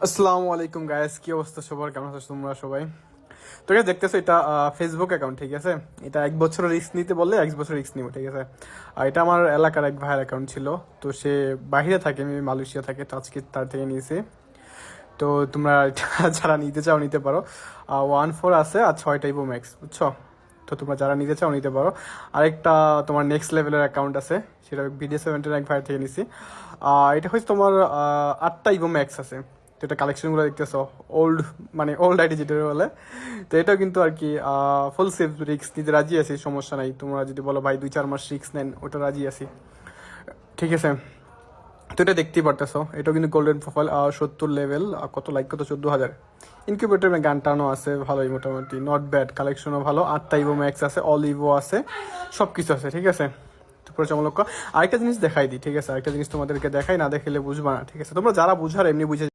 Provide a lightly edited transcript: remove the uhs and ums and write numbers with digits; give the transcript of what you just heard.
আসসালামু আলাইকুম গাইস, কি অবস্থা সবার? কেমন আছো তোমরা সবাই? তো guys, দেখতেছো এটা ফেসবুক অ্যাকাউন্ট, ঠিক আছে? এটা 1 বছর রিস্ক নিতে বললে 1 বছর রিস্ক নিব, ঠিক আছে? আর এটা আমার এলাকার এক ভাইয়ের অ্যাকাউন্ট ছিল। তো সে বাইরে থাকে, আমি মালয়েশিয়া থাকে, তো আজকে তার থেকে নিয়েছি। তো তোমরা এটা যারা নিতে চাও নিতে পারো। 1.4 আছে আর 6টা ইভো ম্যাক্স, বুঝছো? তো তোমরা যারা নিতে চাও নিতে পারো। আরেকটা তোমার নেক্সট লেভেলের অ্যাকাউন্ট আছে, সেটা BDS 71 এক ভাইয়ের থেকে নিছি। এটা হচ্ছে তোমার 8টা ইভো ম্যাক্স আছে। তো এটা কালেকশনগুলো দেখতেছো, ওল্ড মানে ওল্ড আইডি যেটা বলে। তো এটাও কিন্তু আর কি ফুল সেফ, রিস্ক নিতে রাজি আছি, সমস্যা নাই। তোমরা যদি বলো ভাই 2-4 মাস রিস্ক নেন, ওটা রাজি আছি, ঠিক আছে? তো এটা দেখতেই পারতেছো, এটাও কিন্তু গোল্ডেন প্রোফাইল, 70 লেভেল, কত লাইক, কত 14,000। ইনকিউবেটর গান টানো আছে, ভালোই মোটামুটি, নট ব্যাড, কালেকশনও ভালো। 8টা ইভো ম্যাক্স আছে, অল ইভো আছে, সব কিছু আছে, ঠিক আছে? তো পুরো চমলক্ষ। আরেকটা জিনিস দেখাই দিই, ঠিক আছে? আরেকটা জিনিস তোমাদেরকে দেখাই, না দেখালে বুঝবা না, ঠিক আছে? তোমরা যারা বুঝার এমনি বুঝে